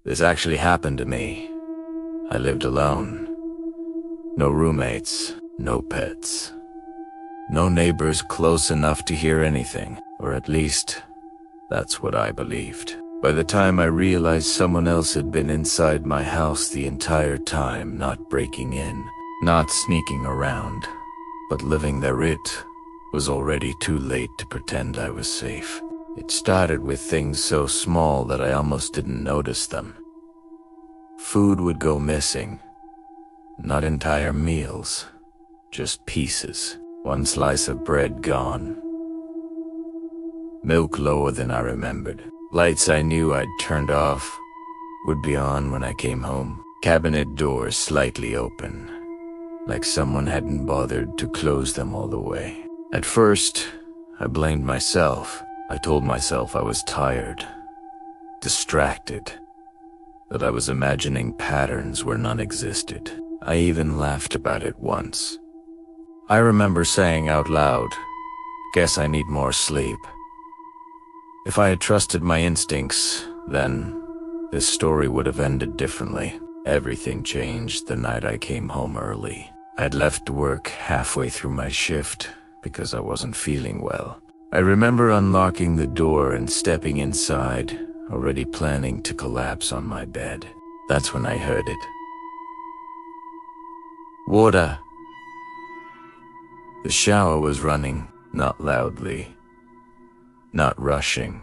This actually happened to me. I lived alone. No roommates, no pets. No neighbors close enough to hear anything, or at least, that's what I believed. By the time I realized someone else had been inside my house the entire time, not breaking in, not sneaking around, but living there, it was already too late to pretend I was safe. It started with things so small that I almost didn't notice them. Food would go missing. Not entire meals, just pieces. One slice of bread gone. Milk lower than I remembered. Lights I knew I'd turned off would be on when I came home. Cabinet doors slightly open, like someone hadn't bothered to close them all the way. At first, I blamed myself. I told myself I was tired, distracted, that I was imagining patterns where none existed. I even laughed about it once. I remember saying out loud, "Guess I need more sleep." If I had trusted my instincts, then this story would have ended differently. Everything changed the night I came home early. I'd left work halfway through my shift because I wasn't feeling well. I remember unlocking the door and stepping inside, already planning to collapse on my bed. That's when I heard it. Water. The shower was running, not loudly, not rushing.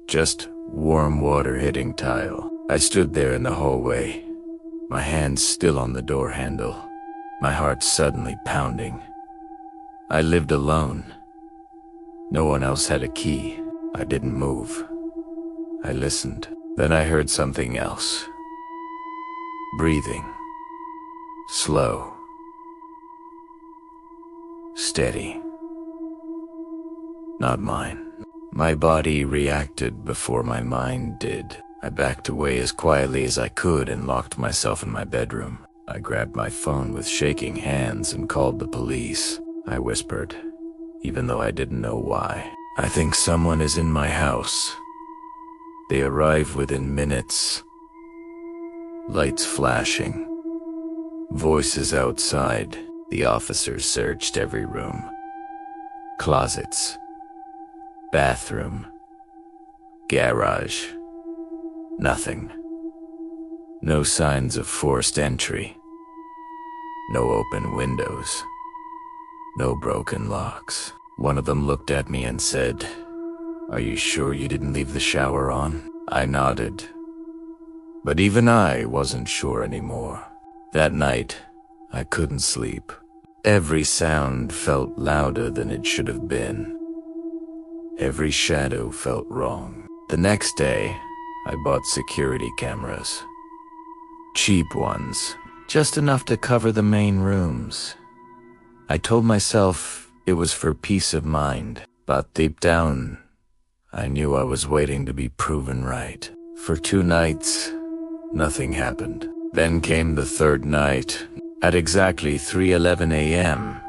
Just warm water hitting tile. I stood there in the hallway, my hands still on the door handle, my heart suddenly pounding. I lived alone. No one else had a key. I didn't move. I listened. Then I heard something else. Breathing. Slow. Steady. Not mine. My body reacted before my mind did. I backed away as quietly as I could and locked myself in my bedroom. I grabbed my phone with shaking hands and called the police. I whispered, even though I didn't know why. "I think someone is in my house." They arrived within minutes. Lights flashing. Voices outside. The officers searched every room. Closets. Bathroom. Garage. Nothing. No signs of forced entry. No open windows. No broken locks. One of them looked at me and said, "Are you sure you didn't leave the shower on?" I nodded. But even I wasn't sure anymore. That night, I couldn't sleep. Every sound felt louder than it should have been. Every shadow felt wrong. The next day, I bought security cameras. Cheap ones, just enough to cover the main rooms. I told myself it was for peace of mind, but deep down, I knew I was waiting to be proven right. For 2 nights, nothing happened. Then came the third night. At exactly 3:11 a.m.,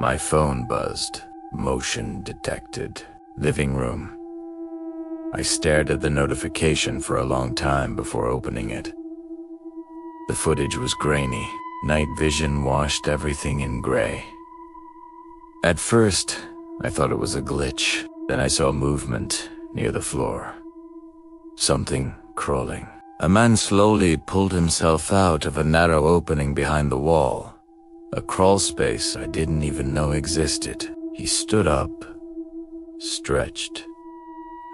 my phone buzzed. Motion detected. Living room. I stared at the notification for a long time before opening it. The footage was grainy. Night vision washed everything in gray. At first, I thought it was a glitch. Then I saw movement near the floor. Something crawling. A man slowly pulled himself out of a narrow opening behind the wall. A crawl space I didn't even know existed. He stood up, stretched,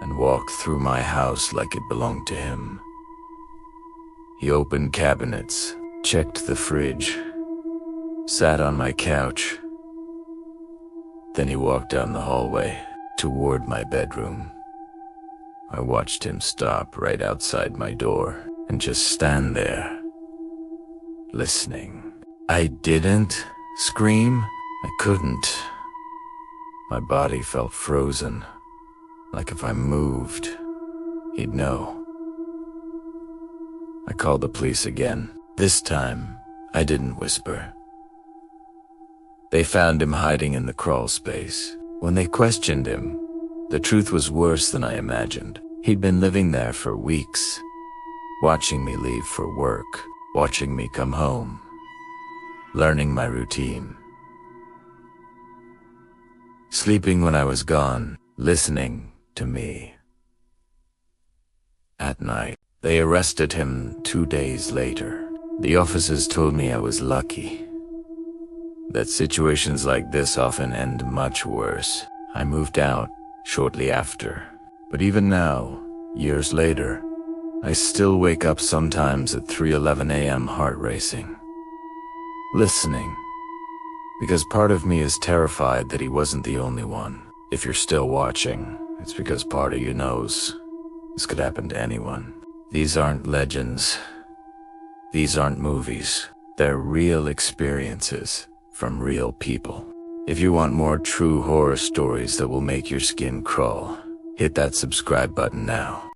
and walked through my house like it belonged to him. He opened cabinets, checked the fridge, sat on my couch. Then he walked down the hallway toward my bedroom. I watched him stop right outside my door and just stand there, listening. I didn't scream. I couldn't. My body felt frozen, like if I moved, he'd know. I called the police again. This time, I didn't whisper. They found him hiding in the crawl space. When they questioned him, The truth was worse than I imagined. He'd been living there for weeks, watching me leave for work, watching me come home, learning my routine. Sleeping when I was gone, listening to me. At night, they arrested him 2 days later. The officers told me I was lucky, that situations like this often end much worse. I moved out shortly after, but even now, years later, I still wake up sometimes at 3:11 a.m. heart racing, listening, because part of me is terrified that he wasn't the only one. If you're still watching, it's because part of you knows this could happen to anyone. These aren't legends. These aren't movies. They're real experiences from real people. If you want more true horror stories that will make your skin crawl, hit that subscribe button now.